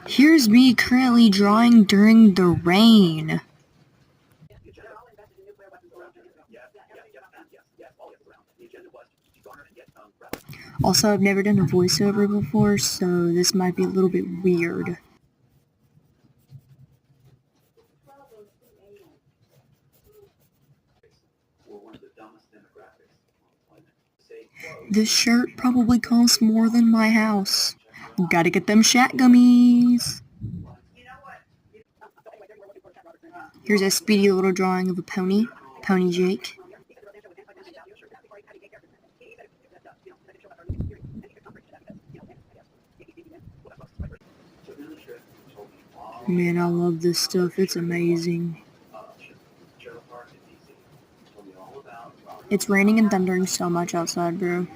Here's me currently drawing during the rain. Also, I've never done a voiceover before, so this might be a little bit weird. This shirt probably costs more than my house. Gotta get them shat gummies. Here's a speedy little drawing of a pony, Pony Jake. Man, I love this stuff. It's amazing. It's raining and thundering so much outside, bro.